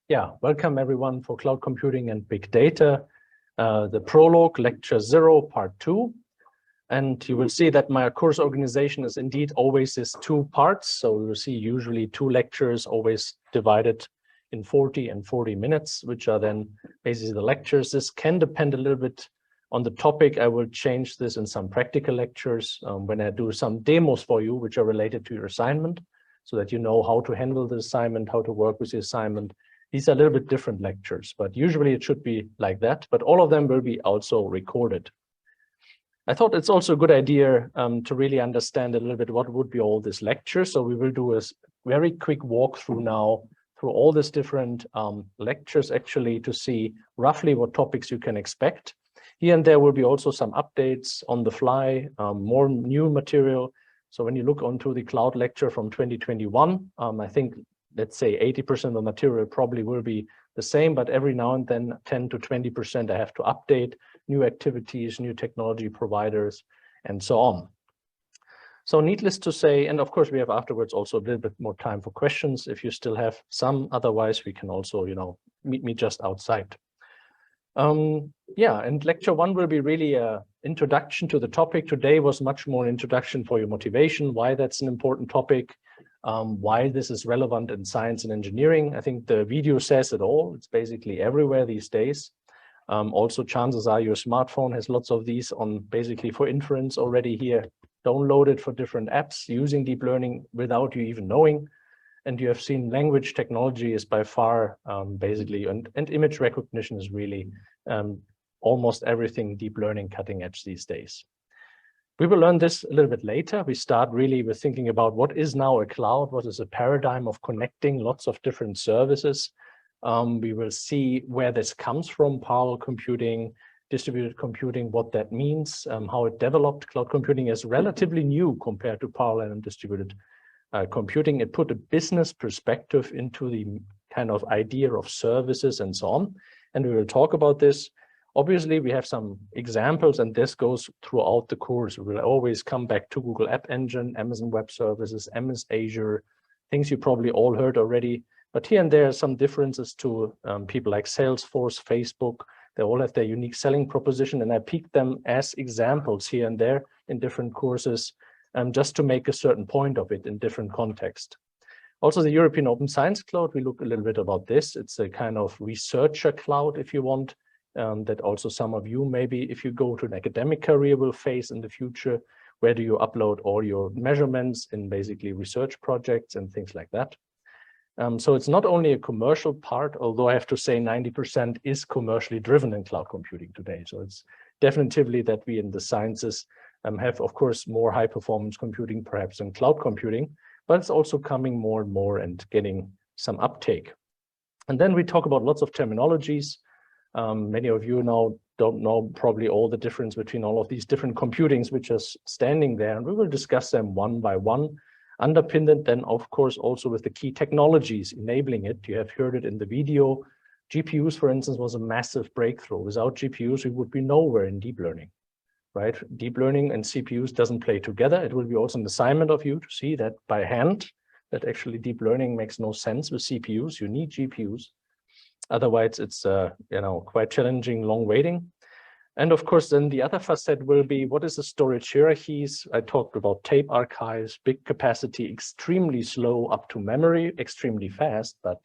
Yeah, welcome everyone for Cloud Computing and Big Data, the Prologue, Lecture 0, Part 2. And you will see that my course organization is indeed always this 2 parts. So you'll see usually 2 lectures, always divided in 40 and 40 minutes, which are then basically the lectures. This can depend a little bit on the topic. I will change this in some practical lectures when I do some demos for you, which are related to your assignment, so that you know how to handle the assignment, how to work with the assignment. These are a little bit different lectures, but usually it should be like that, but all of them will be also recorded. I thought it's also a good idea to really understand a little bit what would be all this lecture. So we will do a very quick walkthrough now through all these different lectures actually to see roughly what topics you can expect. Here and there will be also some updates on the fly, more new material. So when you look onto the cloud lecture from 2021, I think let's say 80% of the material probably will be the same, but every now and then 10 to 20% I have to update new activities, new technology providers, and so on. So needless to say, and of course we have afterwards also a little bit more time for questions if you still have some. Otherwise we can also, meet me just outside. Yeah, and lecture 1 will be really an introduction to the topic. Today was much more introduction for your motivation, why that's an important topic, why this is relevant in science and engineering. I think the video says it all. It's basically everywhere these days. Also, chances are your smartphone has lots of these on basically for inference already here, downloaded for different apps using deep learning without you even knowing. And you have seen language technology is by far basically, and image recognition is really almost everything deep learning cutting edge these days. We will learn this a little bit later. We start really with thinking about what is now a cloud, what is a paradigm of connecting lots of different services. We will see where this comes from, parallel computing, distributed computing, what that means, how it developed. Cloud computing is relatively new compared to parallel and distributed computing. It put a business perspective into the kind of idea of services and so on. And we will talk about this. Obviously, we have some examples, and this goes throughout the course. We will always come back to Google App Engine, Amazon Web Services, MS Azure, things you probably all heard already. But here and there are some differences to people like Salesforce, Facebook. They all have their unique selling proposition, and I picked them as examples here and there in different courses, just to make a certain point of it in different context. Also, the European Open Science Cloud, we look a little bit about this. It's a kind of researcher cloud, if you want, that also some of you, maybe if you go to an academic career, will face in the future. Where do you upload all your measurements in basically research projects and things like that? So it's not only a commercial part, although I have to say 90% is commercially driven in cloud computing today. So it's definitively that we in the sciences have, of course, more high performance computing perhaps in cloud computing, but it's also coming more and more and getting some uptake. And then we talk about lots of terminologies. Many of you now don't know probably all the difference between all of these different computings which are standing there, and we will discuss them one by one, underpinned then of course also with the key technologies enabling it. You have heard it in the video. GPUs, for instance, was a massive breakthrough. Without GPUs, we would be nowhere in deep learning, right? Deep learning and CPUs doesn't play together. It will be also an assignment of you to see that by hand, that actually deep learning makes no sense with CPUs. You need GPUs. Otherwise, it's quite challenging, long waiting. And of course, then the other facet will be what is the storage hierarchies. I talked about tape archives, big capacity, extremely slow up to memory, extremely fast, but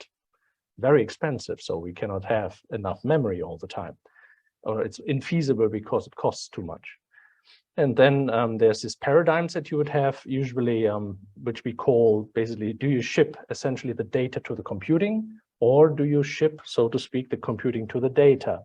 very expensive. So we cannot have enough memory all the time, or it's infeasible because it costs too much. And then there's these paradigms that you would have usually, which we call basically, do you ship essentially the data to the computing, or do you ship, so to speak, the computing to the data?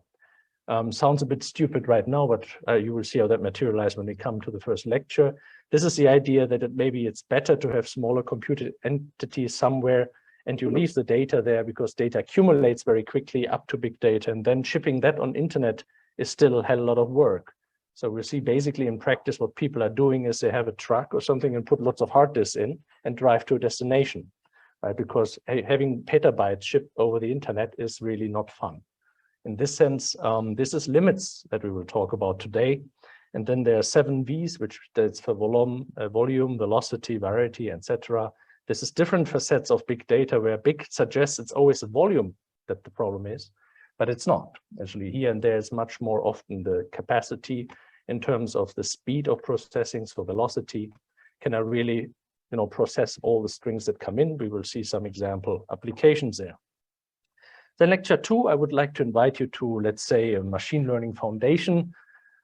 Sounds a bit stupid right now, but you will see how that materializes when we come to the first lecture. This is the idea that maybe it's better to have smaller computed entities somewhere, and you leave the data there because data accumulates very quickly up to big data, and then shipping that on internet is still a hell of a lot of work. So we see basically in practice what people are doing is they have a truck or something and put lots of hard disks in and drive to a destination, right? Because having petabytes shipped over the internet is really not fun. In this sense, this is limits that we will talk about today. And then there are 7 V's, which stands for volume, velocity, variety, etc. This is different facets of big data, where big suggests it's always a volume that the problem is, but it's not. Actually, here and there is much more often the capacity in terms of the speed of processing, so velocity. Can I really, process all the strings that come in? We will see some example applications there. Then lecture 2, I would like to invite you to, let's say, a machine learning foundation.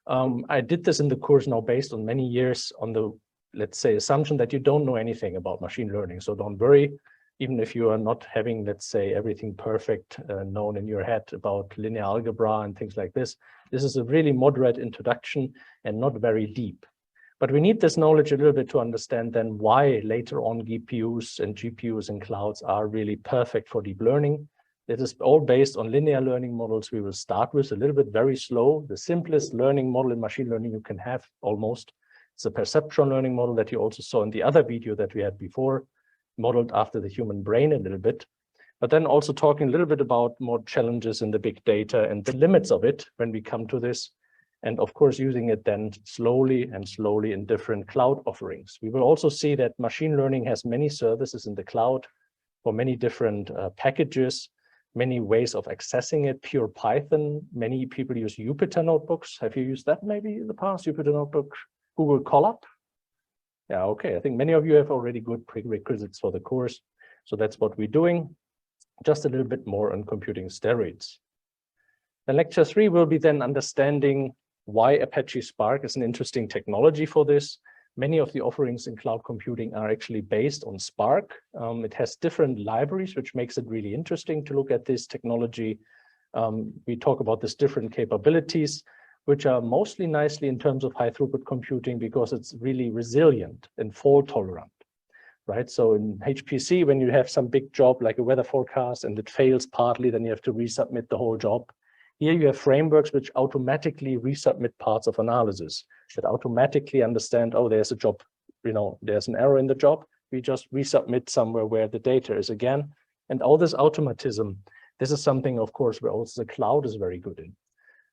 I did this in the course now based on many years on the, let's say, assumption that you don't know anything about machine learning. So don't worry, even if you are not having, let's say, everything perfect known in your head about linear algebra and things like this. This is a really moderate introduction and not very deep. But we need this knowledge a little bit to understand then why later on GPUs and GPUs and clouds are really perfect for deep learning. It is all based on linear learning models. We will start with a little bit very slow. The simplest learning model in machine learning you can have almost. It's a perceptual learning model that you also saw in the other video that we had before, modeled after the human brain a little bit. But then also talking a little bit about more challenges in the big data and the limits of it when we come to this. And of course, using it then slowly in different cloud offerings. We will also see that machine learning has many services in the cloud for many different packages, many ways of accessing it. Pure Python, many people use Jupyter notebooks. Have you used that maybe in the past, Jupyter notebook? Google Colab? Yeah, okay. I think many of you have already good prerequisites for the course. So that's what we're doing. Just a little bit more on computing steroids. Then lecture 3 will be then understanding why Apache Spark is an interesting technology for this. Many of the offerings in cloud computing are actually based on Spark. It has different libraries, which makes it really interesting to look at this technology. We talk about these different capabilities, which are mostly nicely in terms of high throughput computing because it's really resilient and fault tolerant, right? So in HPC, when you have some big job like a weather forecast and it fails partly, then you have to resubmit the whole job. Here you have frameworks which automatically resubmit parts of analysis that automatically understand, oh, there's a job, there's an error in the job. We just resubmit somewhere where the data is again. And all this automatism, this is something, of course, where also the cloud is very good in.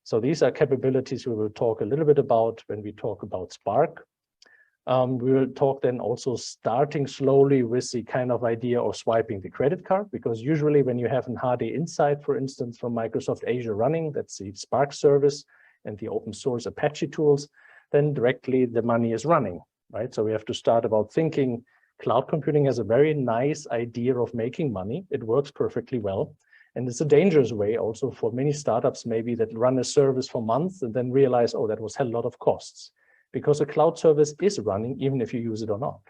So these are capabilities we will talk a little bit about when we talk about Spark. We will talk then also starting slowly with the kind of idea of swiping the credit card, because usually when you have an HD Insight, for instance, from Microsoft Azure running, that's the Spark service and the open source Apache tools, then directly the money is running, right? So we have to start about thinking cloud computing has a very nice idea of making money. It works perfectly well. And it's a dangerous way also for many startups maybe that run a service for months and then realize, oh, that was a lot of costs. Because a cloud service is running even if you use it or not.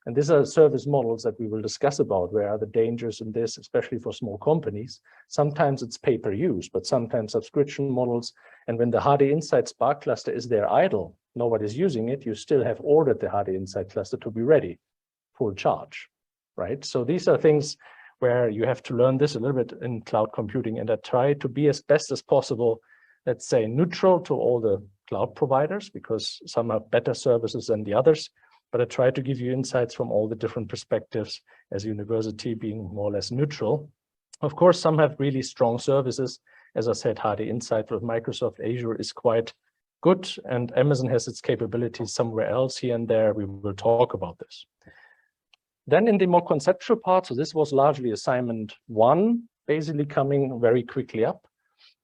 And these are service models that we will discuss about where are the dangers in this, especially for small companies. Sometimes it's pay-per-use, but sometimes subscription models. And when the HD Insight Spark cluster is there idle, nobody's using it, you still have ordered the HD Insight cluster to be ready, full charge, right? So these are things where you have to learn this a little bit in cloud computing, and I try to be as best as possible, let's say, neutral to all the cloud providers, because some have better services than the others, but I try to give you insights from all the different perspectives as a university being more or less neutral. Of course, some have really strong services. As I said, HD Insight with Microsoft Azure is quite good, and Amazon has its capabilities somewhere else here and there. We will talk about this. Then in the more conceptual part, so this was largely assignment 1, basically coming very quickly up.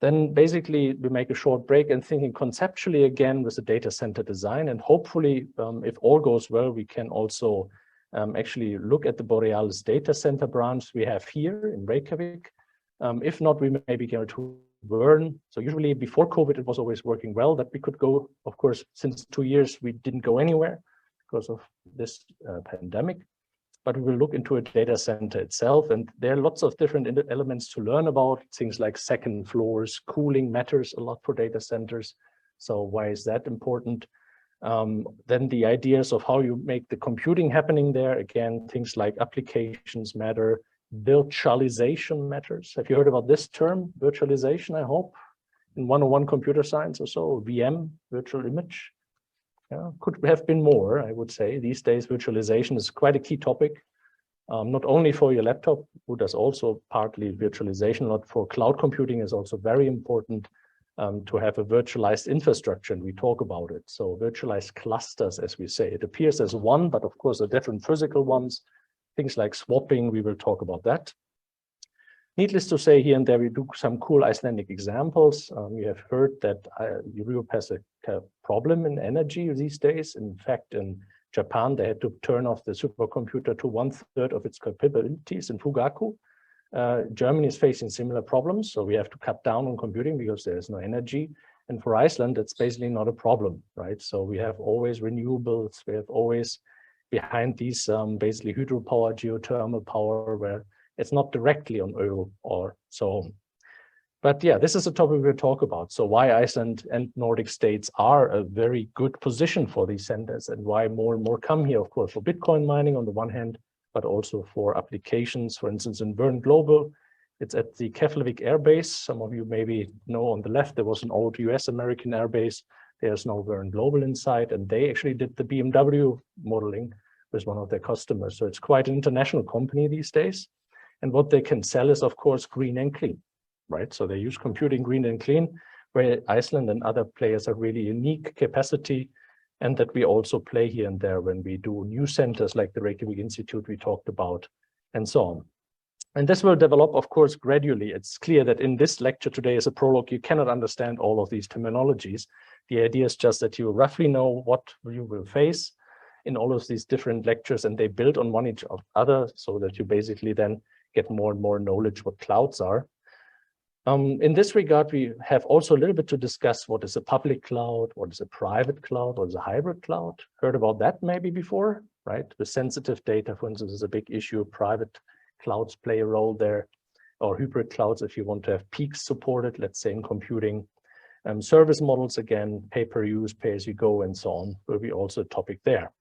Then basically we make a short break and thinking conceptually again with the data center design, and hopefully if all goes well, we can also actually look at the Borealis data center branch we have here in Reykjavik. If not, we maybe go to Bern. So usually before COVID, it was always working well that we could go. Of course, since 2 years, we didn't go anywhere because of this pandemic. But we will look into a data center itself. And there are lots of different elements to learn about. Things like second floors, cooling matters a lot for data centers. So why is that important? Then the ideas of how you make the computing happening there. Again, things like applications matter. Virtualization matters. Have you heard about this term, virtualization, I hope? In 101 computer science or so, VM, virtual image. Yeah, could have been more, I would say. These days, virtualization is quite a key topic, not only for your laptop, but does also partly virtualization, not for cloud computing is also very important to have a virtualized infrastructure, and we talk about it. So virtualized clusters, as we say, it appears as one, but of course, there are different physical ones, things like swapping, we will talk about that. Needless to say, here and there we do some cool Icelandic examples. You have heard that Europe has a problem in energy these days. In fact, in Japan, they had to turn off the supercomputer to 1/3 of its capabilities in Fugaku. Germany is facing similar problems, so we have to cut down on computing because there is no energy. And for Iceland, it's basically not a problem, right? So we have always renewables, we have always behind these basically hydropower, geothermal power, where it's not directly on oil or so on. But yeah, this is a topic we'll talk about. So why Iceland and Nordic states are a very good position for these centers, and why more and more come here, of course, for Bitcoin mining on the one hand, but also for applications. For instance, in Verne Global, it's at the Keflavik Air Base. Some of you maybe know on the left, there was an old US-American air base. There's no Verne Global inside, and they actually did the BMW modeling with one of their customers. So it's quite an international company these days. And what they can sell is, of course, green and clean, right? So they use computing green and clean, where Iceland and other players have really unique capacity, and that we also play here and there when we do new centers like the Reykjavik Institute we talked about, and so on. And this will develop, of course, gradually. It's clear that in this lecture today as a prologue, you cannot understand all of these terminologies. The idea is just that you roughly know what you will face in all of these different lectures, and they build on one each other so that you basically then get more and more knowledge what clouds are. In this regard, we have also a little bit to discuss what is a public cloud, what is a private cloud, what is a hybrid cloud. Heard about that maybe before, right? The sensitive data, for instance, is a big issue. Private clouds play a role there, or hybrid clouds if you want to have peaks supported, let's say in computing. Service models, again, pay-per-use, pay-as-you-go, and so on, will be also a topic there.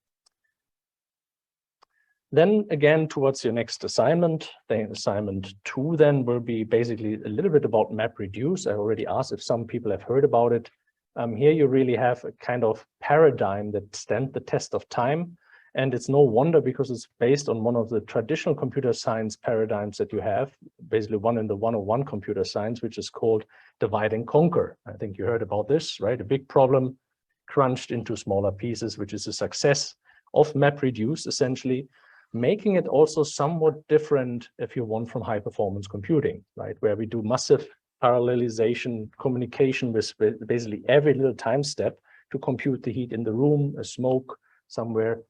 Then again, towards your next assignment, the assignment 2 then will be basically a little bit about MapReduce. I already asked if some people have heard about it. Here you really have a kind of paradigm that stands the test of time. And it's no wonder, because it's based on one of the traditional computer science paradigms that you have, basically one in the 101 computer science, which is called divide and conquer. I think you heard about this, right? A big problem crunched into smaller pieces, which is a success of MapReduce, essentially, making it also somewhat different, if you want, from high performance computing, right? Where we do massive parallelization communication with basically every little time step to compute the heat in the room, a smoke somewhere.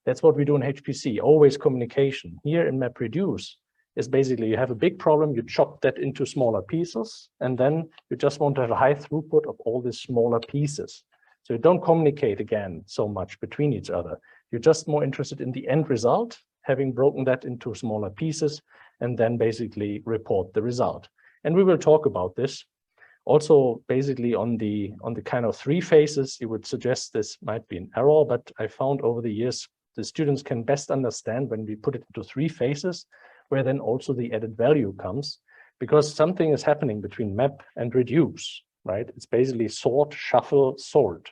That's what we do in HPC, always communication. Here in MapReduce is basically you have a big problem, you chop that into smaller pieces, and then you just want to have a high throughput of all these smaller pieces. So you don't communicate again so much between each other. You're just more interested in the end result, having broken that into smaller pieces, and then basically report the result. And we will talk about this. Also, basically on the kind of 3 phases, you would suggest this might be an error, but I found over the years, the students can best understand when we put it into 3 phases, where then also the added value comes, because something is happening between map and reduce, right? It's basically sort, shuffle, sort.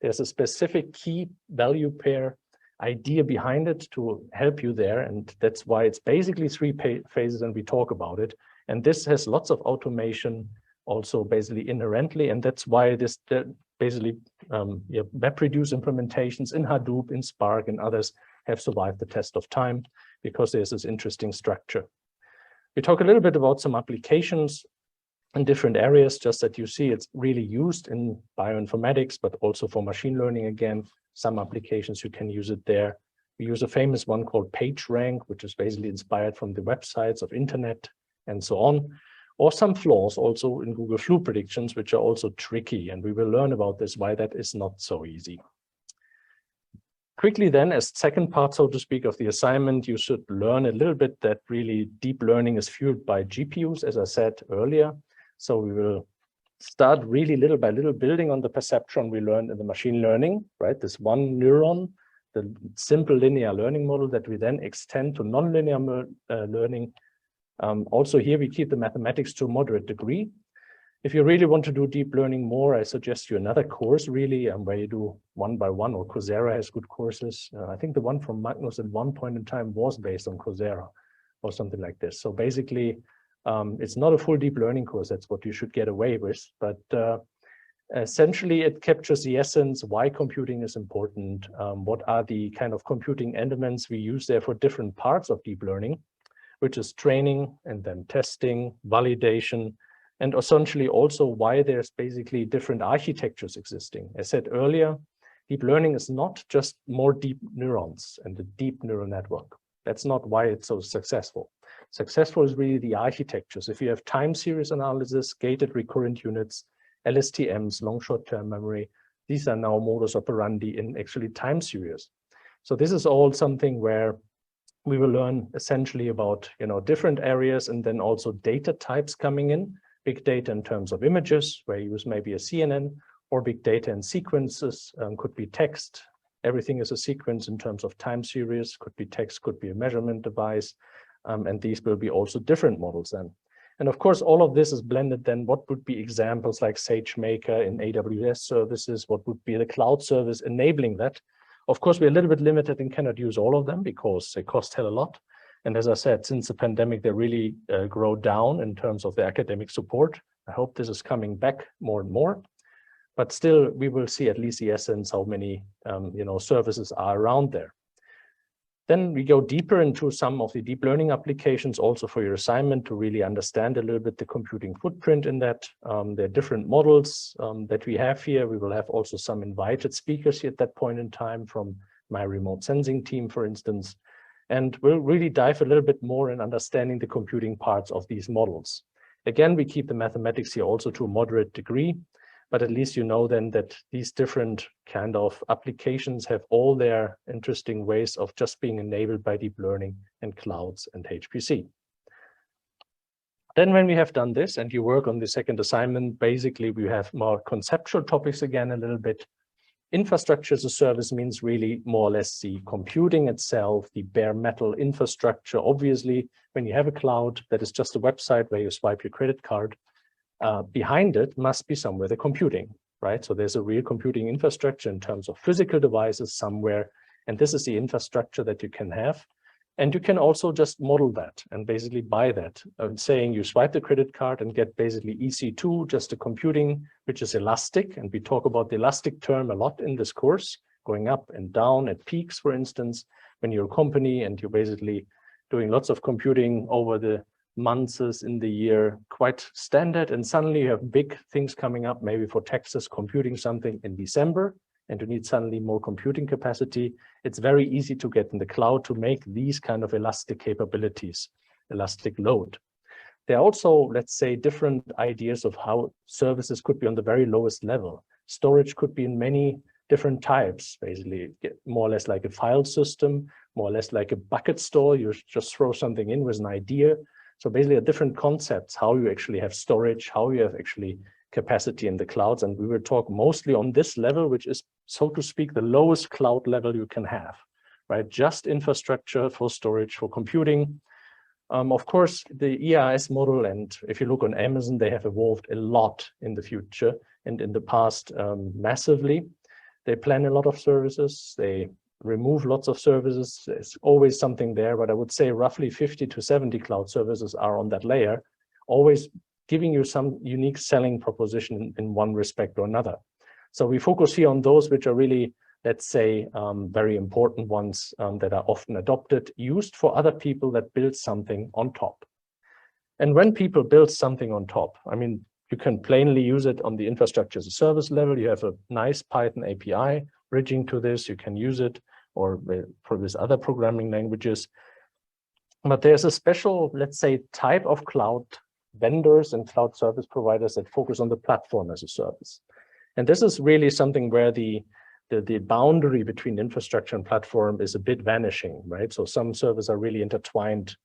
There's a specific key value pair idea behind it to help you there. And that's why it's basically 3 phases and we talk about it. And this has lots of automation also basically inherently. And that's why this basically MapReduce implementations in Hadoop, in Spark and others have survived the test of time, because there's this interesting structure. We talk a little bit about some applications in different areas, just that you see it's really used in bioinformatics, but also for machine learning again. Some applications you can use it there. We use a famous one called PageRank, which is basically inspired from the websites of internet and so on. Or some flaws also in Google Flu predictions, which are also tricky. And we will learn about this, why that is not so easy. Quickly then, as second part, so to speak, of the assignment, you should learn a little bit that really deep learning is fueled by GPUs, as I said earlier. So we will start really little by little building on the perceptron we learned in the machine learning, right? This one neuron, the simple linear learning model that we then extend to nonlinear learning. Also here we keep the mathematics to a moderate degree. If you really want to do deep learning more, I suggest you another course really where you do 1 by 1, or Coursera has good courses. I think the one from Magnus at one point in time was based on Coursera or something like this. So basically, it's not a full deep learning course. That's what you should get away with. But essentially, it captures the essence, why computing is important, what are the kind of computing elements we use there for different parts of deep learning. which is training and then testing, validation, and essentially also why there's basically different architectures existing. As said earlier, deep learning is not just more deep neurons and a deep neural network. That's not why it's so successful. Successful is really the architectures. If you have time series analysis, gated recurrent units, LSTMs, long short-term memory, these are now modus operandi in actually time series. So this is all something where we will learn essentially about, different areas, and then also data types coming in, big data in terms of images, where you use maybe a CNN, or big data in sequences, could be text. Everything is a sequence in terms of time series, could be text, could be a measurement device, and these will be also different models then. And of course, all of this is blended then. What would be examples like SageMaker in AWS services? What would be the cloud service enabling that? Of course, we're a little bit limited and cannot use all of them because they cost hell a lot. And as I said, since the pandemic, they really grow down in terms of the academic support. I hope this is coming back more and more. But still, we will see at least the essence, how many services are around there. Then we go deeper into some of the deep learning applications also for your assignment to really understand a little bit the computing footprint in that. There are different models that we have here. We will have also some invited speakers here at that point in time from my remote sensing team, for instance. And we'll really dive a little bit more in understanding the computing parts of these models. Again, we keep the mathematics here also to a moderate degree, but at least you know then that these different kind of applications have all their interesting ways of just being enabled by deep learning and clouds and HPC. Then when we have done this and you work on the second assignment, basically we have more conceptual topics again a little bit. Infrastructure as a service means really more or less the computing itself, the bare metal infrastructure. Obviously, when you have a cloud that is just a website where you swipe your credit card, behind it must be somewhere the computing, right? So there's a real computing infrastructure in terms of physical devices somewhere, and this is the infrastructure that you can have. And you can also just model that and basically buy that, saying you swipe the credit card and get basically EC2, just a computing, which is elastic. And we talk about the elastic term a lot in this course, going up and down at peaks, for instance, when you're a company and you're basically doing lots of computing over the months in the year, quite standard, and suddenly you have big things coming up, maybe for Texas computing something in December, and you need suddenly more computing capacity. It's very easy to get in the cloud to make these kind of elastic capabilities, elastic load. There are also, let's say, different ideas of how services could be on the very lowest level. Storage could be in many different types, basically more or less like a file system, more or less like a bucket store. You just throw something in with an idea. So basically different concepts, how you actually have storage, how you have actually capacity in the clouds. And we will talk mostly on this level, which is, so to speak, the lowest cloud level you can have, right? Just infrastructure for storage, for computing. Of course, the IAAS model, and if you look on Amazon, they have evolved a lot in the future and in the past massively. They plan a lot of services. They remove lots of services. There's always something there, but I would say roughly 50 to 70 cloud services are on that layer, always giving you some unique selling proposition in one respect or another. So we focus here on those which are really, let's say, very important ones that are often adopted, used for other people that build something on top. And when people build something on top, I mean, you can plainly use it on the infrastructure as a service level. You have a nice Python API bridging to this. You can use it or for these other programming languages. But there's a special, let's say, type of cloud vendors and cloud service providers that focus on the platform as a service. And this is really something where the boundary between infrastructure and platform is a bit vanishing, right? So some servers are really intertwined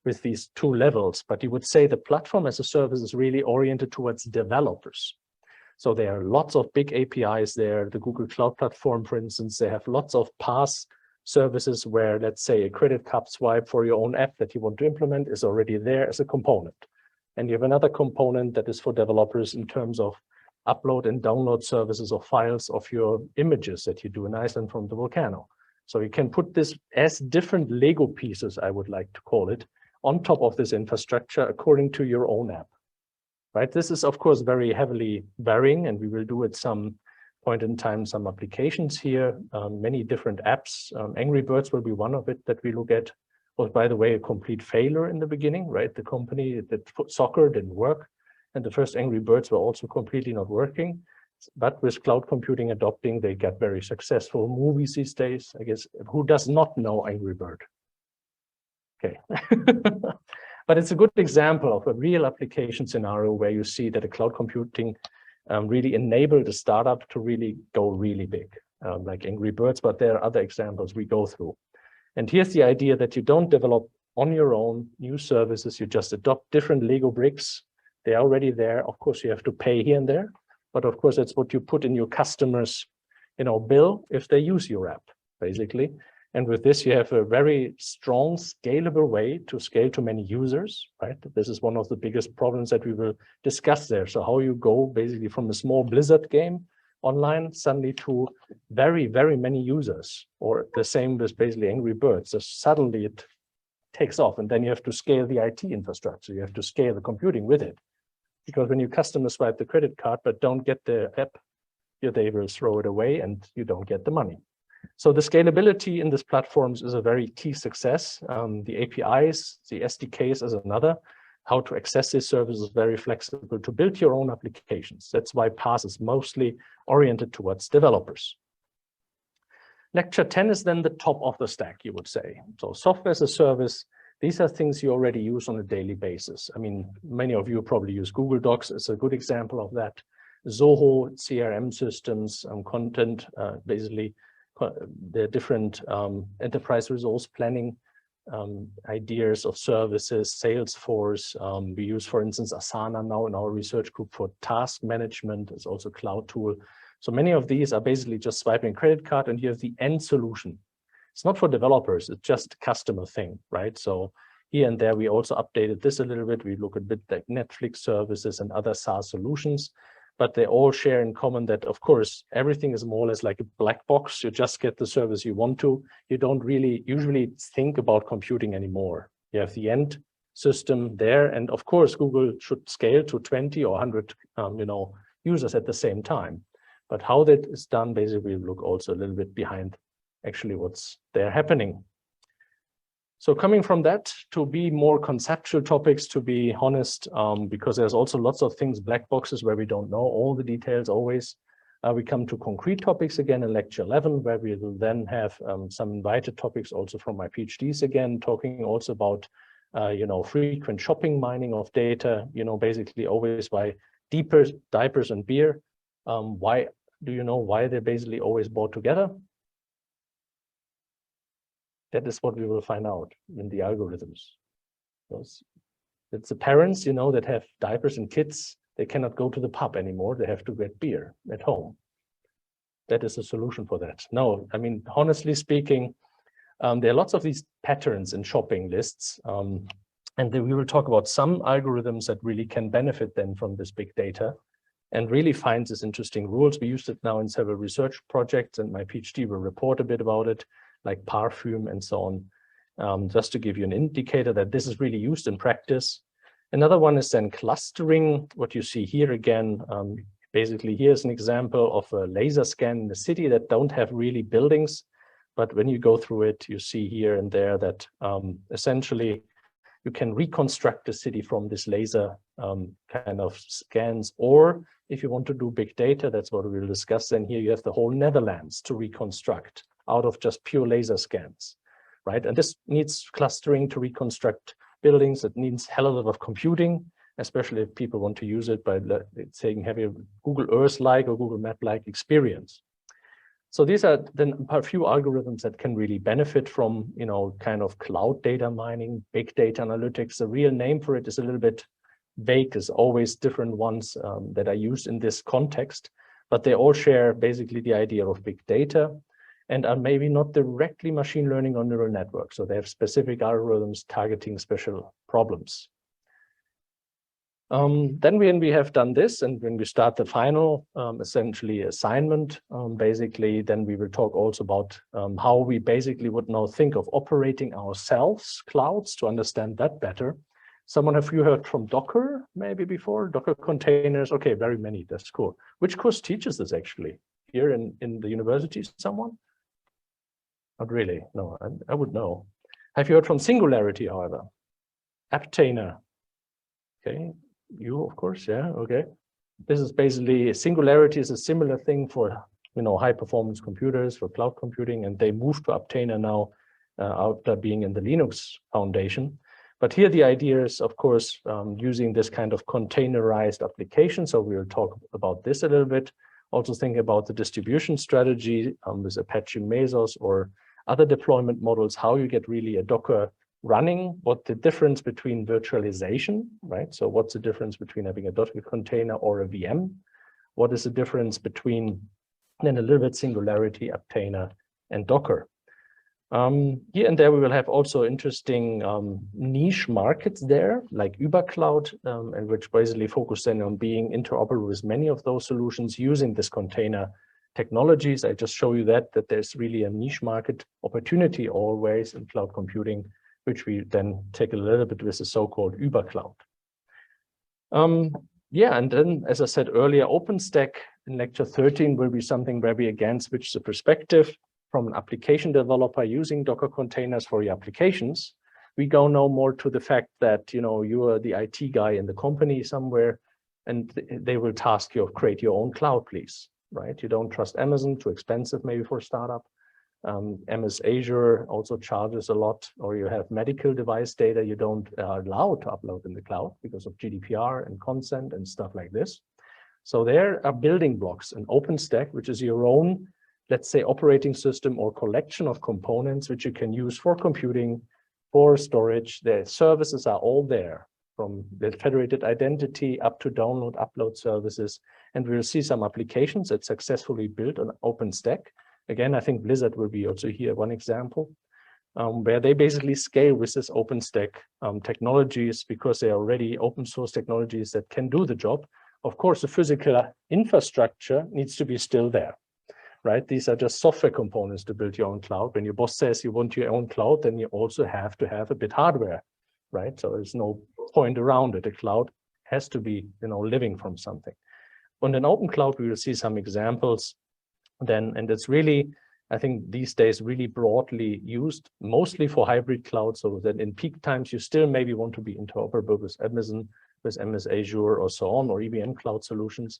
with these two levels, but you would say the platform as a service is really oriented towards developers. So there are lots of big APIs there. The Google Cloud Platform, for instance, they have lots of PAAS services where, let's say, a credit card swipe for your own app that you want to implement is already there as a component. And you have another component that is for developers in terms of upload and download services of files of your images that you do in Iceland from the volcano. So you can put this as different Lego pieces, I would like to call it, on top of this infrastructure according to your own app. Right? This is, of course, very heavily varying, and we will do at some point in time some applications here, many different apps. Angry Birds will be one of it that we look at, was, by the way, a complete failure in the beginning, right? The company that soccer didn't work, and the first Angry Birds were also completely not working. But with cloud computing adopting, they get very successful movies these days. I guess, who does not know Angry Bird? Okay. But it's a good example of a real application scenario where you see that the cloud computing really enabled the startup to really go really big, like Angry Birds, but there are other examples we go through. And here's the idea that you don't develop on your own new services, you just adopt different Lego bricks. They're already there. Of course, you have to pay here and there, but of course, that's what you put in your customers' bill if they use your app, basically. And with this, you have a very strong, scalable way to scale to many users, right? This is one of the biggest problems that we will discuss there. So how you go basically from a small Blizzard game online suddenly to very, very many users, or the same with basically Angry Birds. So suddenly it takes off, and then you have to scale the IT infrastructure. You have to scale the computing with it. Because when you customer swipe the credit card, but don't get the app, they will throw it away and you don't get the money. So the scalability in these platforms is a very key success. The APIs, the SDKs is another. How to access these services is very flexible to build your own applications. That's why PAAS is mostly oriented towards developers. Lecture 10 is then the top of the stack, you would say. So software as a service, these are things you already use on a daily basis. I mean, many of you probably use Google Docs. It's a good example of that. Zoho, CRM systems, content, basically, the different enterprise resource planning ideas of services, Salesforce. We use, for instance, Asana now in our research group for task management. It's also a cloud tool. So many of these are basically just swiping credit card and you have the end solution. It's not for developers, it's just a customer thing, right? So here and there, we also updated this a little bit. We look a bit like Netflix services and other SaaS solutions. But they all share in common that, of course, everything is more or less like a black box. You just get the service you want to. You don't really usually think about computing anymore. You have the end system there. And of course, Google should scale to 20 or 100 users at the same time. But how that is done, basically, we look also a little bit behind actually what's there happening. So coming from that to be more conceptual topics, to be honest, because there's also lots of things, black boxes where we don't know all the details always. We come to concrete topics again in lecture 11, where we will then have some invited topics also from my PhDs again, talking also about, frequent shopping mining of data, basically always by diapers and beer. Why do you know why they're basically always bought together? That is what we will find out in the algorithms. It's the parents, that have diapers and kids. They cannot go to the pub anymore. They have to get beer at home. That is a solution for that. No, I mean, honestly speaking, there are lots of these patterns in shopping lists. And then we will talk about some algorithms that really can benefit then from this big data and really find these interesting rules. We used it now in several research projects, and my PhD will report a bit about it, like Parfum and so on, just to give you an indicator that this is really used in practice. Another one is then clustering. What you see here again, basically here's an example of a laser scan in the city that don't have really buildings, but when you go through it, you see here and there that essentially you can reconstruct the city from this laser kind of scans, or if you want to do big data, that's what we'll discuss, then here you have the whole Netherlands to reconstruct out of just pure laser scans, right? And this needs clustering to reconstruct buildings. It needs hell of a lot of computing, especially if people want to use it by saying have a Google Earth-like or Google Map-like experience. So these are then a few algorithms that can really benefit from, kind of cloud data mining, big data analytics. The real name for it is a little bit vague. There's always different ones that are used in this context, but they all share basically the idea of big data and are maybe not directly machine learning or neural networks. So they have specific algorithms targeting special problems. Then when we have done this, and when we start the final, essentially assignment, basically, then we will talk also about how we basically would now think of operating ourselves, clouds, to understand that better. Someone, have you heard from Docker maybe before? Docker containers? Okay, very many, that's cool. Which course teaches this actually? Here in the university, someone? Not really, no, I would know. Have you heard from Singularity, however? Aptainer. Okay, you, of course, yeah, okay. This is basically, Singularity is a similar thing for, high performance computers, for cloud computing, and they moved to Aptainer now after being in the Linux Foundation. But here the idea is, of course, using this kind of containerized application. So we'll talk about this a little bit. Also think about the distribution strategy with Apache Mesos or other deployment models, how you get really a Docker running, what the difference between virtualization, right? So what's the difference between having a Docker container or a VM? What is the difference between, then a little bit Singularity, Aptainer, and Docker? Here and there we will have also interesting niche markets there, like Übercloud, and which basically focus then on being interoperable with many of those solutions using this container technologies. I just show you that there's really a niche market opportunity always in cloud computing, which we then take a little bit with the so-called Übercloud. Yeah, and then, as I said earlier, OpenStack in lecture 13 will be something where we again switch the perspective from an application developer using Docker containers for your applications. We go now more to the fact that, you are the IT guy in the company somewhere, and they will task you, create your own cloud, please, right? You don't trust Amazon, too expensive maybe for a startup. MS Azure also charges a lot, or you have medical device data you don't allow to upload in the cloud because of GDPR and consent and stuff like this. So there are building blocks, an OpenStack, which is your own, let's say, operating system or collection of components which you can use for computing, for storage. The services are all there, from the federated identity up to download, upload services. And we'll see some applications that successfully built on OpenStack. Again, I think Blizzard will be also here one example, where they basically scale with this OpenStack technologies because they are already open source technologies that can do the job. Of course, the physical infrastructure needs to be still there, right? These are just software components to build your own cloud. When your boss says you want your own cloud, then you also have to have a bit hardware, right? So there's no point around it. A cloud has to be, living from something. On an open cloud, we will see some examples then, and it's really, I think these days really broadly used, mostly for hybrid cloud, so that in peak times, you still maybe want to be interoperable with Amazon, with MS Azure or so on, or IBM cloud solutions.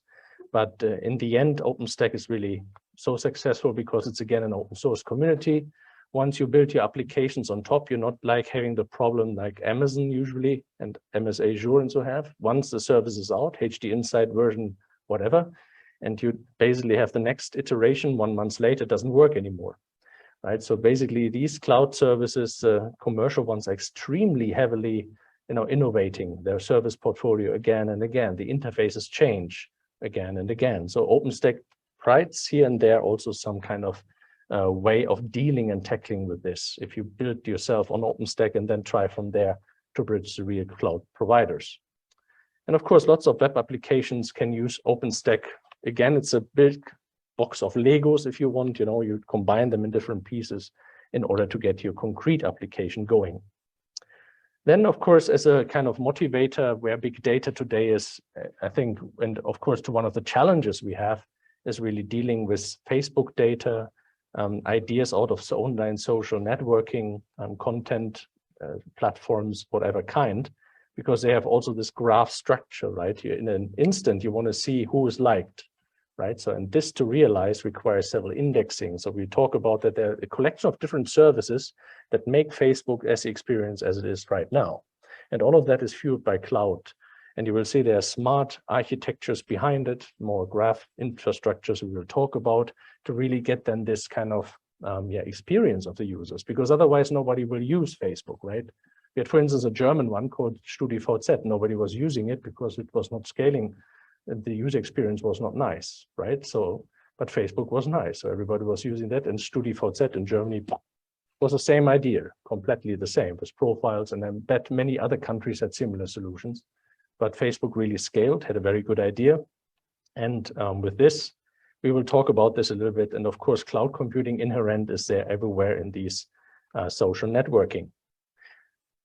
But in the end, OpenStack is really so successful because it's, again, an open source community. Once you build your applications on top, you're not like having the problem like Amazon usually and MS Azure and so have. Once the service is out, HD Insight version, whatever, and you basically have the next iteration 1 month later, it doesn't work anymore, right? So basically these cloud services, commercial ones, are extremely heavily, innovating their service portfolio again and again. The interfaces change again and again. So OpenStack provides here and there also some kind of way of dealing and tackling with this. If you build yourself on OpenStack and then try from there to bridge the real cloud providers. And of course, lots of web applications can use OpenStack. Again, it's a big box of Legos, if you want, you combine them in different pieces in order to get your concrete application going. Then, of course, as a kind of motivator, where big data today is, I think, and of course, to one of the challenges we have is really dealing with Facebook data, ideas out of online social networking, content platforms, whatever kind, because they have also this graph structure, right? In an instant, you want to see who is liked, right? So, and this to realize requires several indexing. So we talk about that there are a collection of different services that make Facebook as the experience as it is right now. And all of that is fueled by cloud. And you will see there are smart architectures behind it, more graph infrastructures we will talk about to really get then this kind of experience of the users, because otherwise nobody will use Facebook, right? We had, for instance, a German one called StudiVZ. Nobody was using it because it was not scaling. The user experience was not nice, right? So, but Facebook was nice. So everybody was using that. And StudiVZ in Germany was the same idea, completely the same, with profiles. And I bet many other countries had similar solutions. But Facebook really scaled, had a very good idea. And with this, we will talk about this a little bit. And of course, cloud computing inherent is there everywhere in these social networking.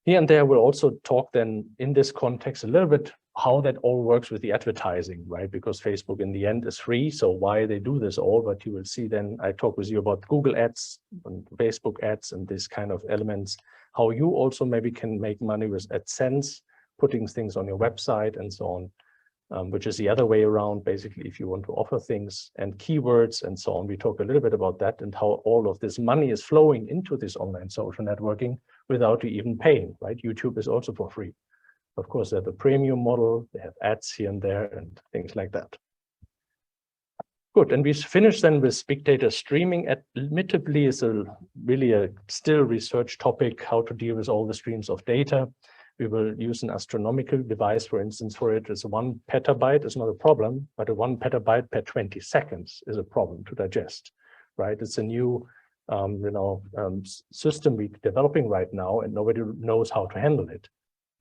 Here and there, we'll also talk then in this context a little bit how that all works with the advertising, right? Because Facebook in the end is free, so why they do this all, but you will see then, I talk with you about Google ads and Facebook ads and this kind of elements, how you also maybe can make money with AdSense, putting things on your website and so on, which is the other way around, basically, if you want to offer things and keywords and so on. We talk a little bit about that and how all of this money is flowing into this online social networking without you even paying, right? YouTube is also for free. Of course, they have a premium model, they have ads here and there and things like that. Good, and we finish then with big data streaming. Admittedly, is really a still research topic, how to deal with all the streams of data. We will use an astronomical device, for instance, for it. It's 1 petabyte is not a problem, but a 1 petabyte per 20 seconds is a problem to digest, right? It's a new system we're developing right now, and nobody knows how to handle it.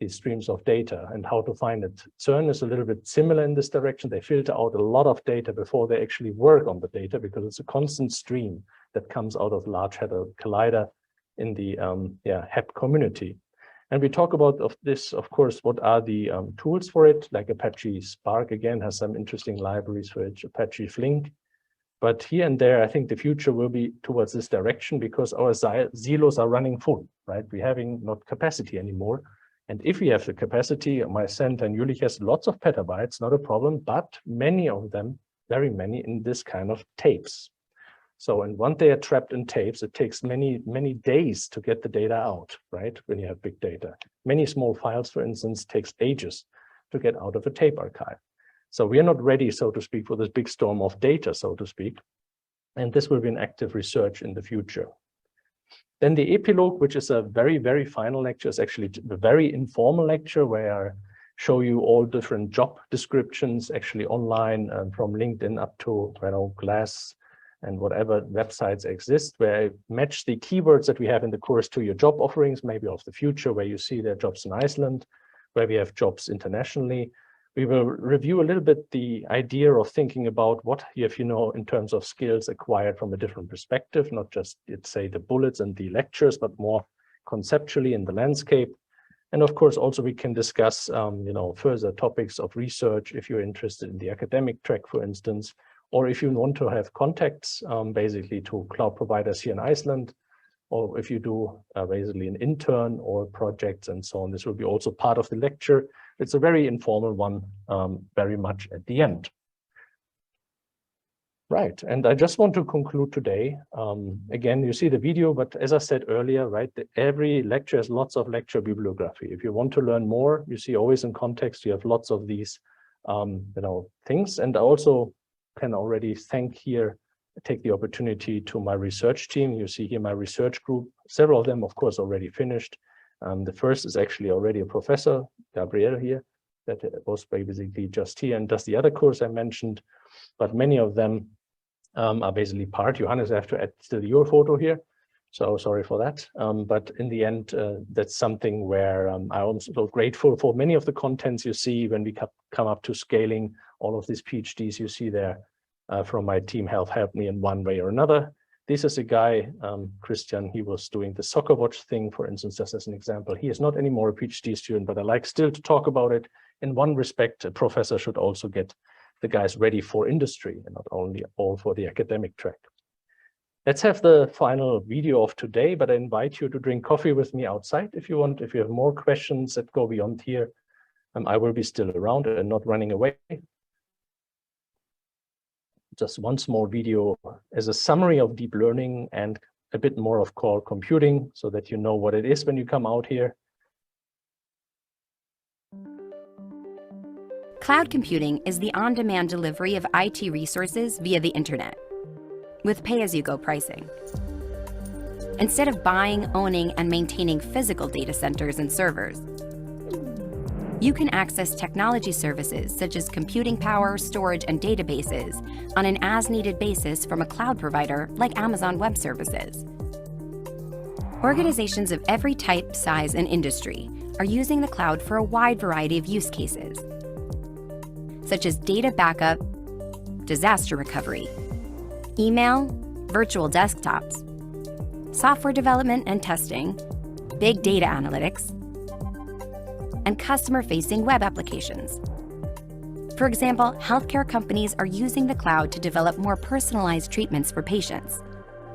These streams of data and how to find it. CERN is a little bit similar in this direction. They filter out a lot of data before they actually work on the data, because it's a constant stream that comes out of Large Hadron Collider in the HEP community. And we talk about this, of course, what are the tools for it, like Apache Spark, again, has some interesting libraries for it, Apache Flink. But here and there, I think the future will be towards this direction, because our silos are running full, right? We're having not capacity anymore. And if we have the capacity, my center and Jülich has lots of petabytes, not a problem, but many of them, very many, in this kind of tapes. So, and once they are trapped in tapes, it takes many, many days to get the data out, right? When you have big data. Many small files, for instance, takes ages to get out of a tape archive. So we are not ready, so to speak, for this big storm of data, so to speak. And this will be an active research in the future. Then the epilogue, which is a very, very final lecture, is actually a very informal lecture where I show you all different job descriptions, actually online, from LinkedIn up to Glass and whatever websites exist, where I match the keywords that we have in the course to your job offerings, maybe of the future, where you see there are jobs in Iceland, where we have jobs internationally. We will review a little bit the idea of thinking about what you have, in terms of skills acquired from a different perspective, not just, let's say, the bullets and the lectures, but more conceptually in the landscape. And of course, also we can discuss, further topics of research if you're interested in the academic track, for instance, or if you want to have contacts, basically to cloud providers here in Iceland, or if you do basically an intern or projects and so on. This will be also part of the lecture. It's a very informal one, very much at the end. Right, and I just want to conclude today. Again, you see the video, but as I said earlier, right, every lecture has lots of lecture bibliography. If you want to learn more, you see always in context, you have lots of these, things. And I also can already take the opportunity to my research team. You see here my research group, several of them, of course, already finished. The first is actually already a professor, Gabriel here, that was basically just here and does the other course I mentioned. But many of them are basically part. Johannes, I have to add still your photo here. So sorry for that. But in the end, that's something where I'm also grateful for many of the contents you see when we come up to scaling. All of these PhDs you see there from my team have helped me in one way or another. This is a guy, Christian, he was doing the soccer watch thing, for instance, just as an example. He is not anymore a PhD student, but I like still to talk about it. In one respect, a professor should also get the guys ready for industry and not only all for the academic track. Let's have the final video of today, but I invite you to drink coffee with me outside if you want. If you have more questions that go beyond here, I will be still around and not running away. Just one small video as a summary of deep learning and a bit more of core computing so that you know what it is when you come out here. Cloud computing is the on-demand delivery of IT resources via the internet, with pay-as-you-go pricing. Instead of buying, owning, and maintaining physical data centers and servers, you can access technology services such as computing power, storage, and databases on an as-needed basis from a cloud provider like Amazon Web Services. Organizations of every type, size, and industry are using the cloud for a wide variety of use cases, such as data backup, disaster recovery, email, virtual desktops, software development and testing, big data analytics, and customer-facing web applications. For example, healthcare companies are using the cloud to develop more personalized treatments for patients,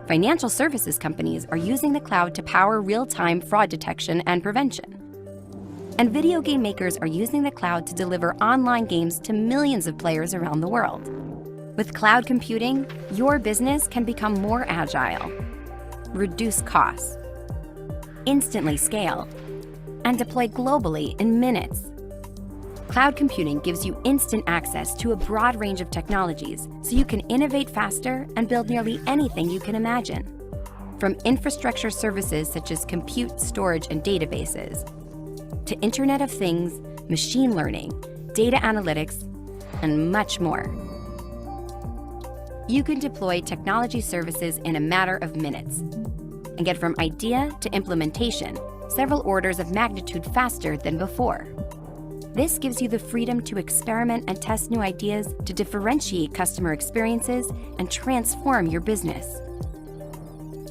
Financial services companies are using the cloud to power real-time fraud detection and prevention. And video game makers are using the cloud to deliver online games to millions of players around the world. With cloud computing, your business can become more agile, reduce costs, instantly scale, and deploy globally in minutes. Cloud computing gives you instant access to a broad range of technologies so you can innovate faster and build nearly anything you can imagine. From infrastructure services such as compute, storage, and databases, to Internet of Things, machine learning, data analytics, and much more. You can deploy technology services in a matter of minutes and get from idea to implementation several orders of magnitude faster than before. This gives you the freedom to experiment and test new ideas to differentiate customer experiences and transform your business,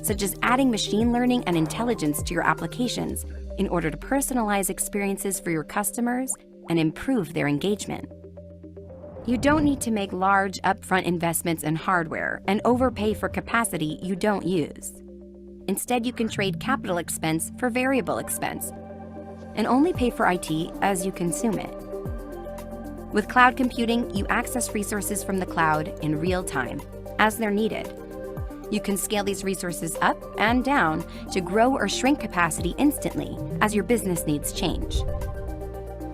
such as adding machine learning and intelligence to your applications in order to personalize experiences for your customers and improve their engagement. You don't need to make large upfront investments in hardware and overpay for capacity you don't use. Instead, you can trade capital expense for variable expense and only pay for IT as you consume it. With cloud computing, you access resources from the cloud in real time, as they're needed. You can scale these resources up and down to grow or shrink capacity instantly as your business needs change.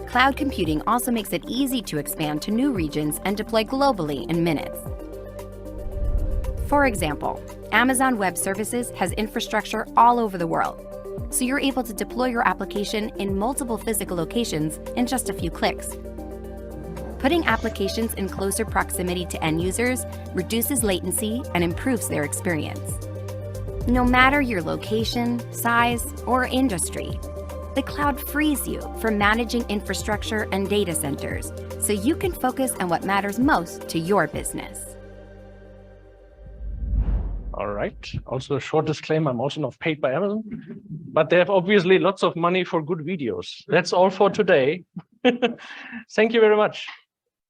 Cloud computing also makes it easy to expand to new regions and deploy globally in minutes. For example, Amazon Web Services has infrastructure all over the world, so you're able to deploy your application in multiple physical locations in just a few clicks. Putting applications in closer proximity to end users reduces latency and improves their experience. No matter your location, size, or industry, the cloud frees you from managing infrastructure and data centers, so you can focus on what matters most to your business. All right. Also a short disclaimer, I'm also not paid by Amazon, but they have obviously lots of money for good videos. That's all for today. Thank you very much.